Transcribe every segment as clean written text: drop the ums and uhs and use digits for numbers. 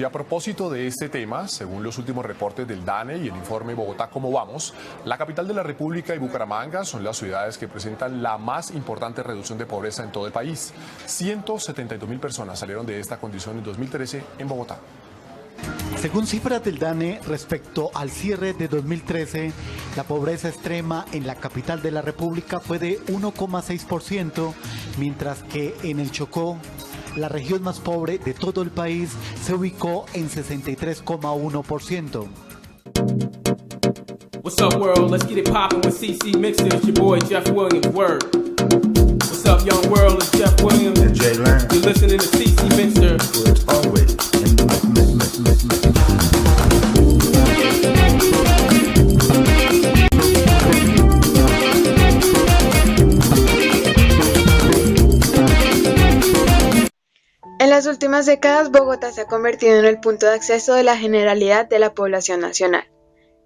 Y a propósito de este tema, según los últimos reportes del DANE y el informe Bogotá ¿Cómo vamos?, la capital de la República y Bucaramanga son las ciudades que presentan la más importante reducción de pobreza en todo el país. 172.000 personas salieron de esta condición en 2013 en Bogotá. Según cifras del DANE, respecto al cierre de 2013, la pobreza extrema en la capital de la República fue de 1,6%, mientras que en el Chocó, la región más pobre de todo el país, se ubicó en 63,1%. What's up, world? Let's get it poppin' with CC Mixer. It's your boy Jeff Williams. Word. What's up, young world? It's Jeff Williams. And Jay Lang. You're listening to CC Mixer. It's always En las últimas décadas, Bogotá se ha convertido en el punto de acceso de la generalidad de la población nacional,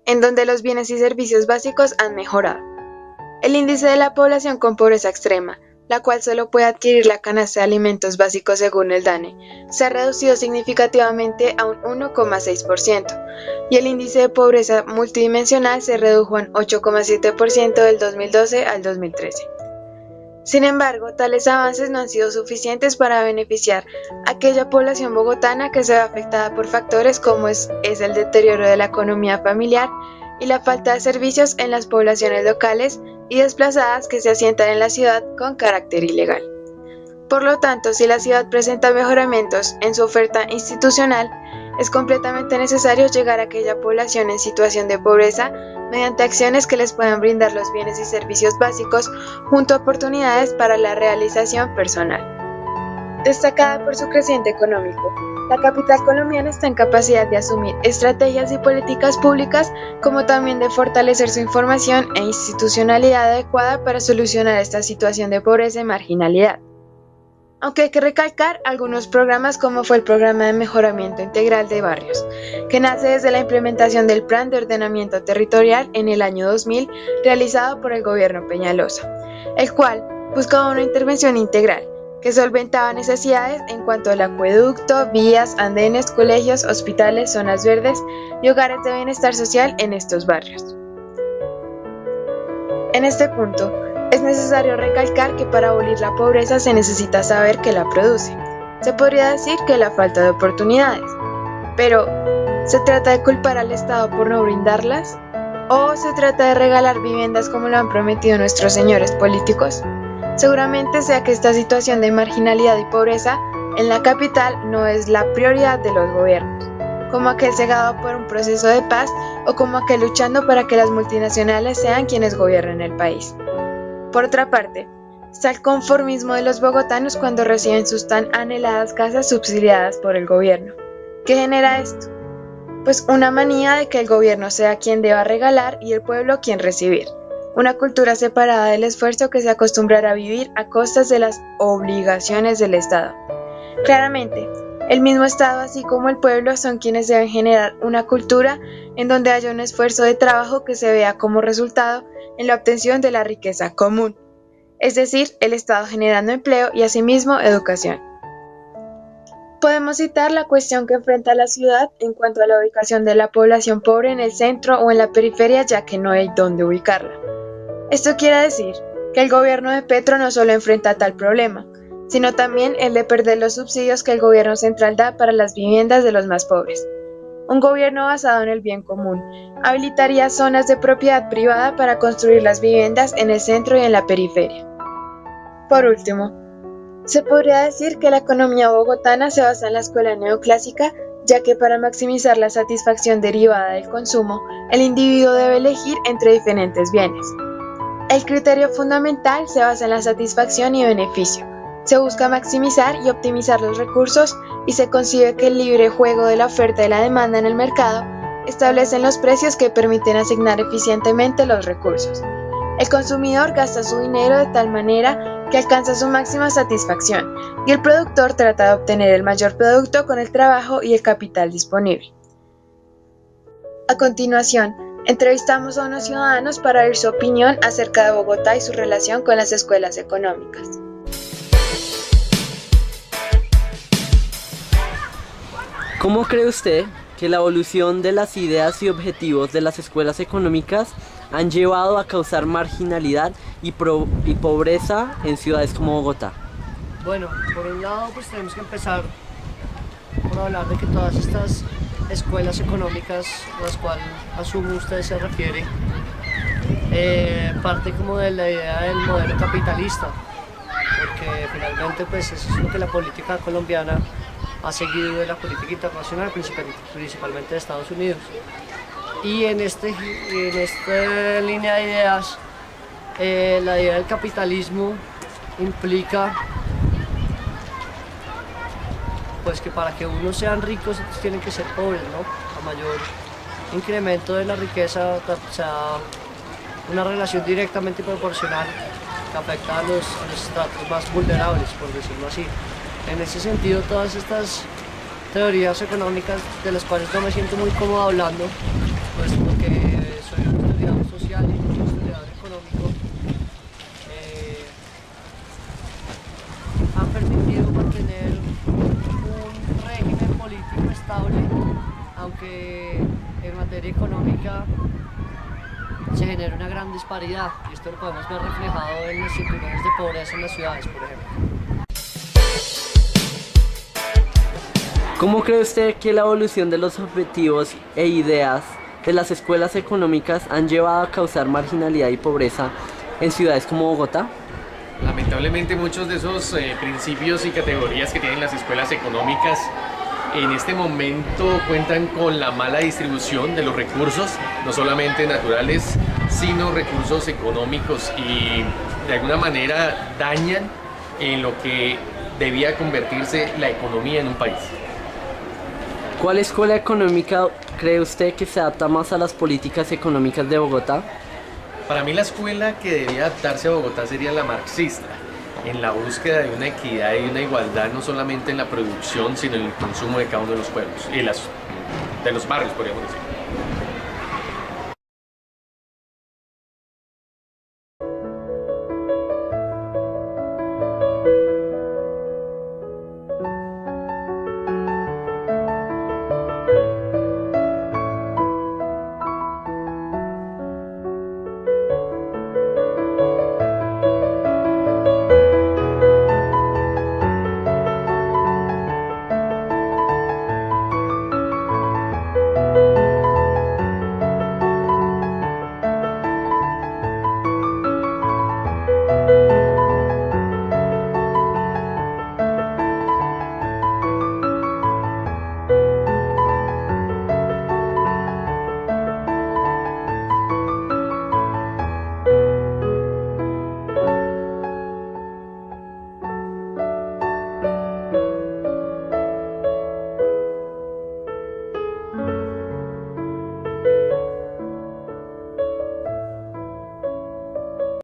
en donde los bienes y servicios básicos han mejorado. El índice de la población con pobreza extrema, la cual solo puede adquirir la canasta de alimentos básicos según el DANE, se ha reducido significativamente a un 1,6%, y el índice de pobreza multidimensional se redujo en 8,7% del 2012 al 2013. Sin embargo, tales avances no han sido suficientes para beneficiar a aquella población bogotana que se ve afectada por factores como es el deterioro de la economía familiar y la falta de servicios en las poblaciones locales y desplazadas que se asientan en la ciudad con carácter ilegal. Por lo tanto, si la ciudad presenta mejoramientos en su oferta institucional, es completamente necesario llegar a aquella población en situación de pobreza mediante acciones que les puedan brindar los bienes y servicios básicos junto a oportunidades para la realización personal. Destacada por su creciente económico, la capital colombiana está en capacidad de asumir estrategias y políticas públicas, como también de fortalecer su información e institucionalidad adecuada para solucionar esta situación de pobreza y marginalidad. Aunque hay que recalcar algunos programas como fue el Programa de Mejoramiento Integral de Barrios, que nace desde la implementación del Plan de Ordenamiento Territorial en el año 2000 realizado por el gobierno Peñalosa, el cual buscaba una intervención integral que solventaba necesidades en cuanto al acueducto, vías, andenes, colegios, hospitales, zonas verdes y hogares de bienestar social en estos barrios. En este punto, es necesario recalcar que para abolir la pobreza se necesita saber qué la produce. Se podría decir que la falta de oportunidades. Pero, ¿se trata de culpar al Estado por no brindarlas? ¿O se trata de regalar viviendas como lo han prometido nuestros señores políticos? Seguramente sea que esta situación de marginalidad y pobreza en la capital no es la prioridad de los gobiernos, como aquel cegado por un proceso de paz o como aquel luchando para que las multinacionales sean quienes gobiernen el país. Por otra parte, está el conformismo de los bogotanos cuando reciben sus tan anheladas casas subsidiadas por el gobierno. ¿Qué genera esto? Pues una manía de que el gobierno sea quien deba regalar y el pueblo quien recibir. Una cultura separada del esfuerzo que se acostumbrará a vivir a costas de las obligaciones del Estado. Claramente, el mismo Estado así como el pueblo son quienes deben generar una cultura en donde haya un esfuerzo de trabajo que se vea como resultado en la obtención de la riqueza común, es decir, el Estado generando empleo y asimismo educación. Podemos citar la cuestión que enfrenta la ciudad en cuanto a la ubicación de la población pobre en el centro o en la periferia, ya que no hay dónde ubicarla. Esto quiere decir que el gobierno de Petro no solo enfrenta tal problema, sino también el de perder los subsidios que el gobierno central da para las viviendas de los más pobres. Un gobierno basado en el bien común habilitaría zonas de propiedad privada para construir las viviendas en el centro y en la periferia. Por último, se podría decir que la economía bogotana se basa en la escuela neoclásica, ya que para maximizar la satisfacción derivada del consumo, el individuo debe elegir entre diferentes bienes. El criterio fundamental se basa en la satisfacción y beneficio. Se busca maximizar y optimizar los recursos y se concibe que el libre juego de la oferta y la demanda en el mercado establecen los precios que permiten asignar eficientemente los recursos. El consumidor gasta su dinero de tal manera que alcanza su máxima satisfacción y el productor trata de obtener el mayor producto con el trabajo y el capital disponible. A continuación, entrevistamos a unos ciudadanos para oír su opinión acerca de Bogotá y su relación con las escuelas económicas. ¿Cómo cree usted que la evolución de las ideas y objetivos de las escuelas económicas han llevado a causar marginalidad y pobreza en ciudades como Bogotá? Bueno, por un lado pues tenemos que empezar por hablar de que todas estas escuelas económicas a las cuales asumo usted se refiere parte como de la idea del modelo capitalista, porque finalmente pues eso es lo que la política colombiana ha seguido de la política internacional, principalmente de Estados Unidos. Y en esta línea de ideas, la idea del capitalismo implica pues que para que unos sean ricos otros tienen que ser pobres, ¿no? A mayor incremento de la riqueza, o sea, una relación directamente proporcional que afecta a los estratos más vulnerables, por decirlo así. En ese sentido, todas estas teorías económicas de las cuales no me siento muy cómodo hablando, pues porque soy un historiador social y un historiador económico, han permitido mantener un régimen político estable, aunque en materia económica se genera una gran disparidad, y esto lo podemos ver reflejado en los cinturones de pobreza en las ciudades, por ejemplo. ¿Cómo cree usted que la evolución de los objetivos e ideas de las escuelas económicas han llevado a causar marginalidad y pobreza en ciudades como Bogotá? Lamentablemente muchos de esos principios y categorías que tienen las escuelas económicas en este momento cuentan con la mala distribución de los recursos, no solamente naturales, sino recursos económicos, y de alguna manera dañan en lo que debía convertirse la economía en un país. ¿Cuál escuela económica cree usted que se adapta más a las políticas económicas de Bogotá? Para mí la escuela que debería adaptarse a Bogotá sería la marxista, en la búsqueda de una equidad y una igualdad no solamente en la producción, sino en el consumo de cada uno de los pueblos y de los barrios, podríamos decir.